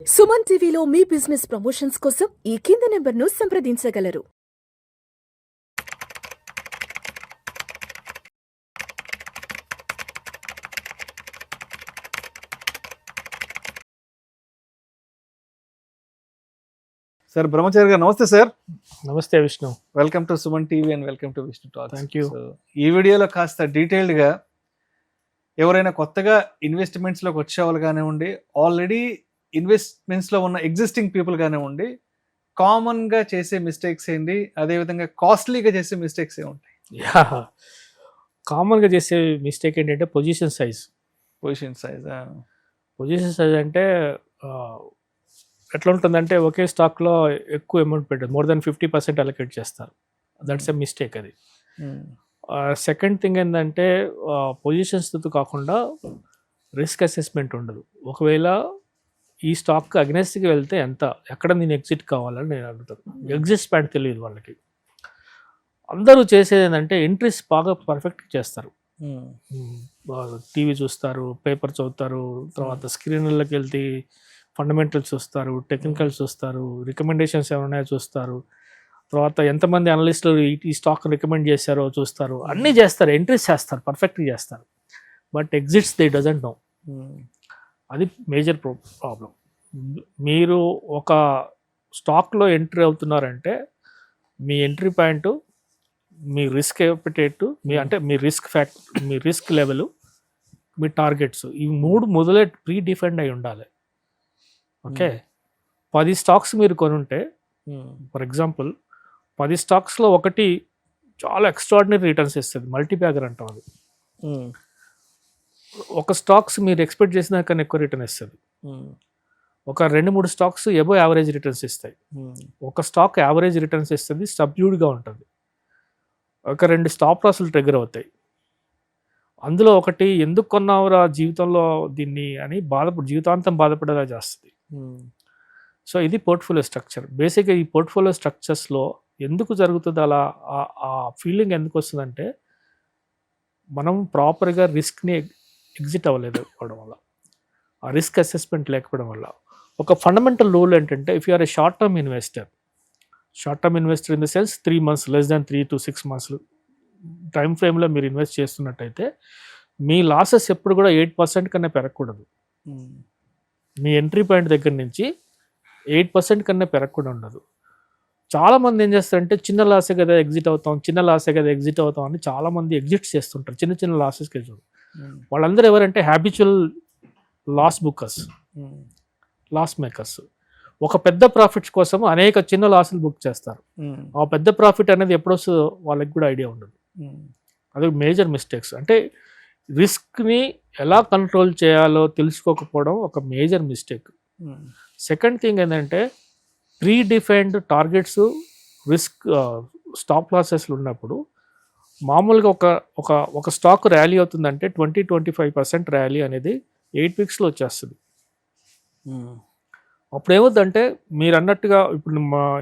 సుమన్ టీవీలో మీ business promotions కోసం ఈ కింది నెంబర్ను సంప్రదించగలరు. సార్ బ్రహ్మచారి గారు నమస్తే సార్. నమస్తే Vishnu. Welcome to Suman TV and welcome to Vishnu talks. Thank you. ఈ వీడియోలో కాస్త డీటెయిల్డ్గా ఎవరైనా కొత్తగా ఇన్వెస్ట్మెంట్స్లోకి వచ్చేవాళ్ళు కానివ్వండి, ఆల్రెడీ ఇన్వెస్ట్మెంట్స్లో ఉన్న ఎగ్జిస్టింగ్ పీపుల్ కానివ్వండి, కామన్గా చేసే మిస్టేక్స్ ఏంటి, అదేవిధంగా కాస్ట్లీగా చేసే మిస్టేక్స్ ఏముంటాయి? కామన్గా చేసే మిస్టేక్ ఏంటంటే పొజిషన్ సైజ్. పొజిషన్ సైజ్ అంటే ఎట్లా ఉంటుందంటే ఒకే స్టాక్లో ఎక్కువ అమౌంట్ పెట్టదు, మోర్ దెన్ 50% అలొకేట్ చేస్తారు. దట్స్ ఎ మిస్టేక్ అది. సెకండ్ థింగ్ ఏంటంటే పొజిషన్స్తో కాకుండా రిస్క్ అసెస్మెంట్ ఉండదు. ఒకవేళ ఈ స్టాక్ అగ్నెస్ట్కి వెళ్తే ఎంత, ఎక్కడ నేను ఎగ్జిట్ కావాలని నేను అడుగుతాను. ఎగ్జిట్ స్పాట్ తెలియదు వాళ్ళకి. అందరూ చేసేది ఏంటంటే ఎంట్రీస్ బాగా పర్ఫెక్ట్ చేస్తారు. టీవీ చూస్తారు, పేపర్ చదువుతారు, తర్వాత స్క్రీన్లకి వెళ్తే ఫండమెంటల్స్ చూస్తారు, టెక్నికల్స్ చూస్తారు, రికమెండేషన్స్ ఏమైనా చూస్తారు, తర్వాత ఎంతమంది అనలిస్టులు ఈ స్టాక్ రికమెండ్ చేశారో చూస్తారు, అన్నీ చేస్తారు, ఎంట్రీస్ చేస్తారు, పర్ఫెక్ట్గా చేస్తారు. But exits they doesn't know. అది మేజర్ ప్రాబ్లం. మీరు ఒక స్టాక్లో ఎంట్రీ అవుతున్నారంటే మీ ఎంట్రీ పాయింట్, మీ రిస్క్ ఎపిటేట్, మీ రిస్క్ లెవెల్, మీ టార్గెట్స్, ఈ మూడు మొదలే ప్రీ డిఫైన్డ్ అయి ఉండాలి. ఓకే, 10 స్టాక్స్ మీరు కొనుంటే, ఫర్ ఎగ్జాంపుల్ 10 స్టాక్స్లో ఒకటి చాలా ఎక్స్ట్రాడినరీ రిటర్న్స్ ఇస్తుంది, మల్టీబ్యాగర్ అంటాం అది. ఒక స్టాక్స్ మీరు ఎక్స్పెక్ట్ చేసిన కన్నా ఎక్కువ రిటర్న్ ఇస్తుంది. ఒక 2-3 స్టాక్స్ ఎబో యావరేజ్ రిటర్న్స్ ఇస్తాయి. ఒక స్టాక్ యావరేజ్ రిటర్న్స్ ఇస్తుంది, సబ్డ్యూడ్గా ఉంటుంది. ఒక 2 స్టాప్ లాస్లు ట్రిగ్గర్ అవుతాయి. అందులో ఒకటి ఎందుకు కొన్నావురా జీవితంలో దీన్ని అని జీవితాంతం బాధపడేలా చేస్తుంది. సో ఇది పోర్ట్ఫోలియో స్ట్రక్చర్. బేసిక్గా ఈ పోర్ట్ఫోలియో స్ట్రక్చర్స్లో ఎందుకు జరుగుతుంది అలా, ఆ ఫీలింగ్ ఎందుకు వస్తుందంటే మనం ప్రాపర్గా రిస్క్ని ఎగ్జిట్ అవ్వలేకపోవడం వల్ల, ఆ రిస్క్ అసెస్మెంట్ లేకపోవడం వల్ల. ఒక ఫండమెంటల్ రూల్ ఏంటంటే, if you are a short term investor in the sense 3 months, less than 3 to 6 months time ఫ్రేమ్లో మీరు ఇన్వెస్ట్ చేస్తున్నట్టయితే మీ లాసెస్ ఎప్పుడు కూడా 8% కన్నా పెరగకూడదు. మీ ఎంట్రీ పాయింట్ దగ్గర నుంచి 8% కన్నా పెరగకుండా ఉండదు. చాలామంది ఏం చేస్తారంటే చిన్న లాసే కదా ఎగ్జిట్ అవుతాం అని చాలామంది ఎగ్జిట్స్ చేస్తుంటారు చిన్న చిన్న లాసెస్కి. చూడు, వాళ్ళందరూ ఎవరంటే హ్యాబిచువల్ లాస్ మేకర్స్. ఒక పెద్ద ప్రాఫిట్స్ కోసం అనేక చిన్న లాసులు బుక్ చేస్తారు. ఆ పెద్ద ప్రాఫిట్ అనేది ఎప్పుడొస్తుందో వాళ్ళకి కూడా ఐడియా ఉండదు. అది మేజర్ మిస్టేక్స్. అంటే రిస్క్ని ఎలా కంట్రోల్ చేయాలో తెలుసుకోకపోవడం ఒక మేజర్ మిస్టేక్. సెకండ్ థింగ్ ఏంటంటే predefined targets, risk, stop లాసెస్లు ఉన్నప్పుడు మామూలుగా ఒక స్టాక్ ర్యాలీ అవుతుందంటే 20-25% ర్యాలీ అనేది 8 weeksలో వచ్చేస్తుంది. అప్పుడు ఏమవుతుందంటే మీరు అన్నట్టుగా ఇప్పుడు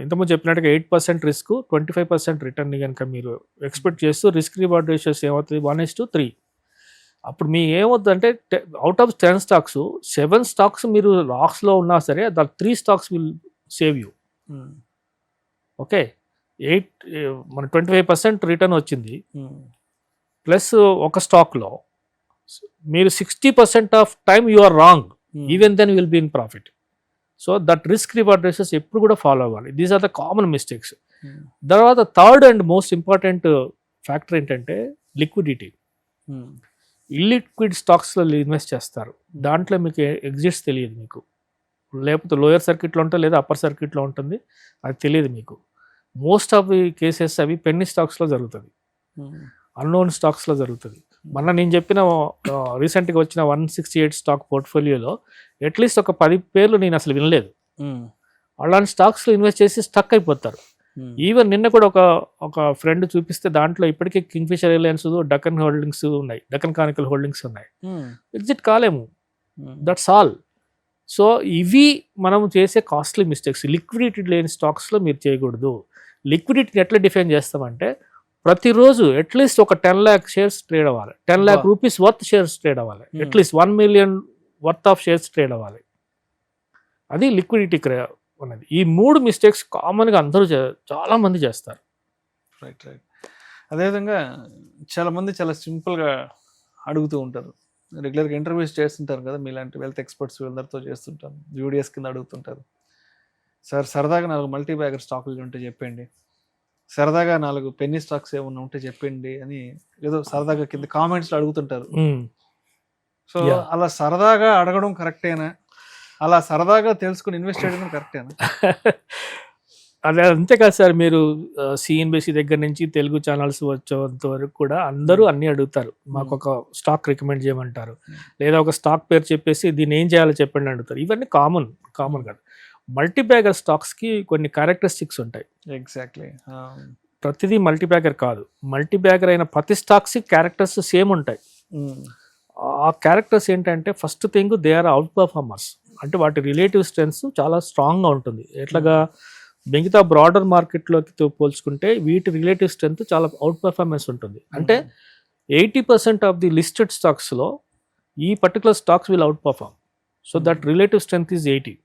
ఇంతకుముందు చెప్పినట్టుగా 8% రిస్క్, 25% రిటర్న్ కనుక మీరు ఎక్స్పెక్ట్ చేస్తూ రిస్క్ రివార్డ్ రేషియోస్ ఏమవుతుంది 1:3. అప్పుడు మీ ఏమవుతుందంటే అవుట్ ఆఫ్ 10 స్టాక్స్ 7 స్టాక్స్ మీరు లాస్లో ఉన్నా సరే that 3 stocks will save you. Okay, 25% return వచ్చింది, ప్లస్ ఒక స్టాక్లో మీరు 60% of time you are wrong, even then will be in profit. So that risk reward ratios ఎప్పుడు కూడా ఫాలో అవ్వాలి. These are the common mistakes. తర్వాత third and most important factor ఏంటంటే liquidity. Illiquid స్టాక్స్లో ఇన్వెస్ట్ చేస్తారు, దాంట్లో మీకు ఎగ్జిట్స్ తెలియదు మీకు, లేకపోతే లోయర్ సర్క్యూట్లో ఉంటుంది లేదా అప్పర్ సర్క్యూట్లో ఉంటుంది, అది తెలియదు మీకు. మోస్ట్ ఆఫ్ ది కేసెస్ అవి పెన్నీ స్టాక్స్లో జరుగుతుంది, అన్నోన్ స్టాక్స్లో జరుగుతుంది. మొన్న నేను చెప్పిన రీసెంట్గా వచ్చిన 168 స్టాక్ పోర్ట్ఫోలియోలో అట్లీస్ట్ ఒక 10 పేర్లు నేను అసలు వినలేదు. అలాంటి స్టాక్స్లో ఇన్వెస్ట్ చేసి స్టక్ అయిపోతారు. ఈవెన్ నిన్న కూడా ఒక ఫ్రెండ్ చూపిస్తే దాంట్లో ఇప్పటికే కింగ్ఫిషర్ ఎయిర్లైన్స్, డక్కన్ హోల్డింగ్స్ ఉన్నాయి, డక్కన్ క్రానికల్ హోల్డింగ్స్ ఉన్నాయి. ఎగ్జిట్ కాలేము, దట్స్ ఆల్. సో ఇవి మనం చేసే కాస్ట్లీ మిస్టేక్స్. లిక్విడిటీ లేని స్టాక్స్లో మీరు చేయకూడదు. లిక్విడిటీని ఎట్లా డిఫైన్ చేస్తామంటే ప్రతిరోజు అట్లీస్ట్ ఒక 10 lakh షేర్స్ ట్రేడ్ అవ్వాలి, 10 lakh rupees worth shares trade అవ్వాలి, at least 1 million worth of shares trade అవ్వాలి. అది లిక్విడిటీ ఉన్నది. ఈ 3 మిస్టేక్స్ కామన్గా అందరూ చాలా మంది చేస్తారు. రైట్. అదేవిధంగా చాలామంది చాలా సింపుల్గా అడుగుతూ ఉంటారు, రెగ్యులర్గా ఇంటర్వ్యూస్ చేస్తుంటారు కదా మీలాంటి వెల్త్ ఎక్స్పర్ట్స్ వీళ్ళందరితో చేస్తుంటారు, యూడిఎస్ కింద అడుగుతుంటారు, సార్ సరదాగా 4 మల్టీ బ్యాగర్ స్టాకులు ఉంటే చెప్పండి, సరదాగా 4 పెన్నీ స్టాక్స్ ఏమన్నా ఉంటే చెప్పండి అని ఏదో సరదాగా కింద కామెంట్స్లో అడుగుతుంటారు. సో అలా సరదాగా అడగడం కరెక్టేనా, అలా సరదాగా తెలుసుకుని ఇన్వెస్ట్ చేయడం కరెక్టేనా? అదే అంతేకాదు సార్, మీరు సిఎన్బిసి దగ్గర నుంచి తెలుగు ఛానల్స్ వచ్చేంత వరకు కూడా అందరూ అన్నీ అడుగుతారు. మాకు ఒక స్టాక్ రికమెండ్ చేయమంటారు, లేదా ఒక స్టాక్ పేరు చెప్పేసి దీన్ని ఏం చేయాలో చెప్పండి అడుగుతారు. ఇవన్నీ కామన్ కాదు. మల్టీ బ్యాగర్ స్టాక్స్కి కొన్ని క్యారెక్టరిస్టిక్స్ ఉంటాయి. ఎగ్జాక్ట్లీ. ప్రతిదీ మల్టీ బ్యాగర్ కాదు. మల్టీ బ్యాగర్ అయిన ప్రతి స్టాక్స్కి క్యారెక్టర్స్ సేమ్ ఉంటాయి. ఆ క్యారెక్టర్స్ ఏంటంటే first thing they are outperformers, అంటే వాటి రిలేటివ్ స్ట్రెంగ్స్ చాలా స్ట్రాంగ్గా ఉంటుంది. ఎట్లాగా మిగతా బ్రాడర్ మార్కెట్లోకి పోల్చుకుంటే వీటి రిలేటివ్ స్ట్రెంగ్త్ చాలా అవుట్ పర్ఫార్మెన్స్ ఉంటుంది. అంటే 80% ఆఫ్ ది లిస్టెడ్ స్టాక్స్లో ఈ particular stocks will out perform. So that relative strength is 80.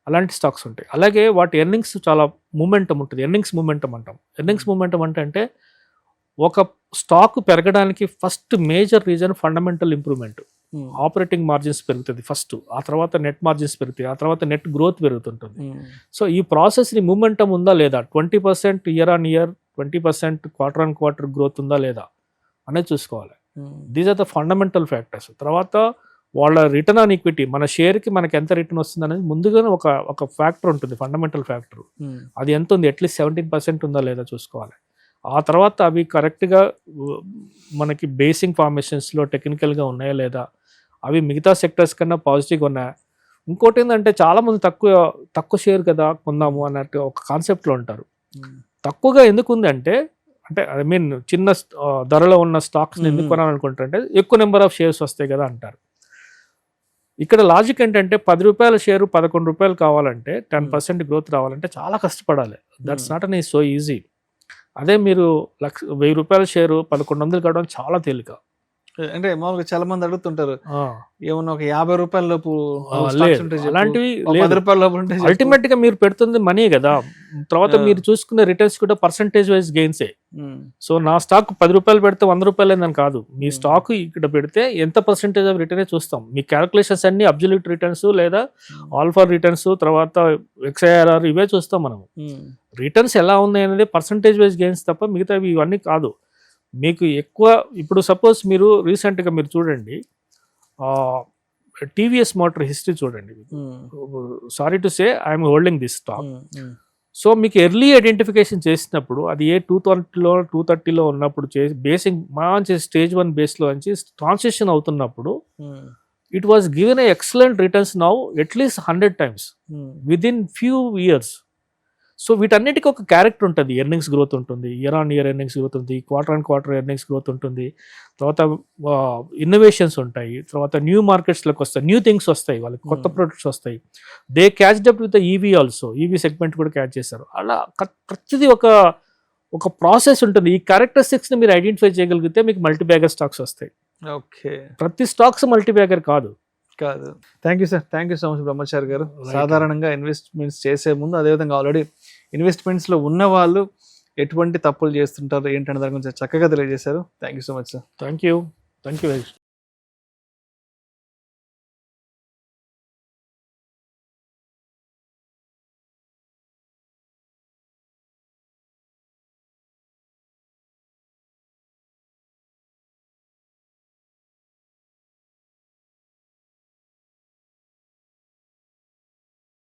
అలాంటి స్టాక్స్ ఉంటాయి. అలాగే వాటి ఎర్నింగ్స్ చాలా మూమెంటం ఉంటుంది. ఎర్నింగ్స్ మూమెంటం అంటాం. ఎర్నింగ్స్ మూమెంటం అంటే ఒక స్టాక్ పెరగడానికి first major reason fundamental improvement. Operating margins పెరుగుతుంది ఫస్ట్, ఆ తర్వాత నెట్ మార్జిన్స్ పెరుగుతాయి, ఆ తర్వాత నెట్ గ్రోత్ పెరుగుతుంటుంది. సో ఈ ప్రాసెస్ని మూమెంటం ఉందా లేదా, 20% year on year, 20% quarter on quarter growth ఉందా లేదా అనేది చూసుకోవాలి. These are the fundamental factors. తర్వాత వాళ్ళ రిటర్న్ ఆన్ ఈక్విటీ, మన షేర్కి మనకి ఎంత రిటర్న్ వస్తుంది అనేది ముందుగానే ఒక ఫ్యాక్టర్ ఉంటుంది, ఫండమెంటల్ ఫ్యాక్టర్. అది ఎంత ఉంది, అట్లీస్ట్ 17% ఉందా లేదా చూసుకోవాలి. ఆ తర్వాత అవి కరెక్ట్గా మనకి బేసింగ్ ఫార్మేషన్స్లో టెక్నికల్గా ఉన్నాయా లేదా, అవి మిగతా సెక్టర్స్ కన్నా పాజిటివ్గా ఉన్నాయా. ఇంకోటి ఏంటంటే చాలామంది తక్కువ షేర్ కదా కొందాము అన్నట్టు ఒక కాన్సెప్ట్లో ఉంటారు. తక్కువగా ఎందుకు ఉంది అంటే ఐ మీన్ చిన్న ధరలో ఉన్న స్టాక్స్ని ఎందుకు కొనాలనుకుంటారంటే ఎక్కువ నెంబర్ ఆఫ్ షేర్స్ వస్తాయి కదా అంటారు. ఇక్కడ లాజిక్ ఏంటంటే 10 రూపాయల షేరు 11 రూపాయలు కావాలంటే 10% గ్రోత్ రావాలంటే చాలా కష్టపడాలి. That's not an so easy. అదే మీరు 1000 రూపాయల షేరు 1100 కావడం చాలా తేలిక. అంటే మామూలుగా చాలా మంది అడుగుతుంటారు, ఏమన్నా ఒక 50 రూపాయల లోపు అలాంటివి 10 రూపాయల లోపు ఉంటే అల్టిమేట్ గా మీరు పెడుతుంది మనీ కదా, తర్వాత మీరు చూసుకునే రిటర్న్స్ కూడా పర్సంటేజ్ వైజ్ గెయిన్సే. సో నా స్టాక్ 10 రూపాయలు పెడితే 100 రూపాయలు అని కాదు, మీ స్టాక్ ఇక్కడ పెడితే ఎంత పర్సంటేజ్ ఆఫ్ రిటర్నే చూస్తాం. మీ క్యాలిక్యులేషన్స్ అన్ని అబ్జల్యూట్ రిటర్న్స్ లేదా ఆల్ఫా రిటర్న్స్ తర్వాత XIRR ఇవే చూస్తాం మనం. రిటర్న్స్ ఎలా ఉన్నాయి అనేది పర్సంటేజ్ వైజ్ గెయిన్స్ తప్ప మిగతా ఇవన్నీ కాదు. మీకు ఎక్కువ ఇప్పుడు సపోజ్ మీరు రీసెంట్గా మీరు చూడండి టీవీఎస్ మోటార్ హిస్టరీ చూడండి. Sorry to say I'm holding this stock. So మీకు ఎర్లీ ఐడెంటిఫికేషన్ చేసినప్పుడు అది 230లో ఉన్నప్పుడు బేసింగ్ మంచి స్టేజ్ 1 బేస్లో నుంచి ట్రాన్సిషన్ అవుతున్నప్పుడు it was given a excellent returns now at least 100 times within few years. So వీటన్నిటికీ ఒక క్యారెక్టర్ ఉంటుంది. ఎర్నింగ్స్ గ్రోత్ ఉంటుంది, year on year earnings growth ఉంటుంది, quarter on quarter earnings growth ఉంటుంది, తర్వాత ఇన్నోవేషన్స్ ఉంటాయి, తర్వాత న్యూ మార్కెట్స్లోకి వస్తాయి, న్యూ థింగ్స్ వస్తాయి, వాళ్ళకి కొత్త ప్రొడక్ట్స్ వస్తాయి. They catch up with EV also, EV segment కూడా క్యాచ్ చేస్తారు. అలా ప్రతిదీ ఒక ప్రాసెస్ ఉంటుంది. ఈ క్యారెక్టరిస్టిక్స్ని మీరు ఐడెంటిఫై చేయగలిగితే మీకు మల్టీ బ్యాగర్ స్టాక్స్ వస్తాయి. ఓకే, ప్రతి స్టాక్స్ మల్టీ బ్యాగర్ కాదు. Thank you sir, thank you so much బ్రహ్మచారి గారు. సాధారణంగా ఇన్వెస్ట్మెంట్స్ చేసే ముందు, అదేవిధంగా ఆల్రెడీ ఇన్వెస్ట్మెంట్స్లో ఉన్న వాళ్ళు ఎటువంటి తప్పులు చేస్తుంటారు ఏంటనే దాని గురించి చక్కగా తెలియజేశారు. Thank you so much sir. Thank you very much.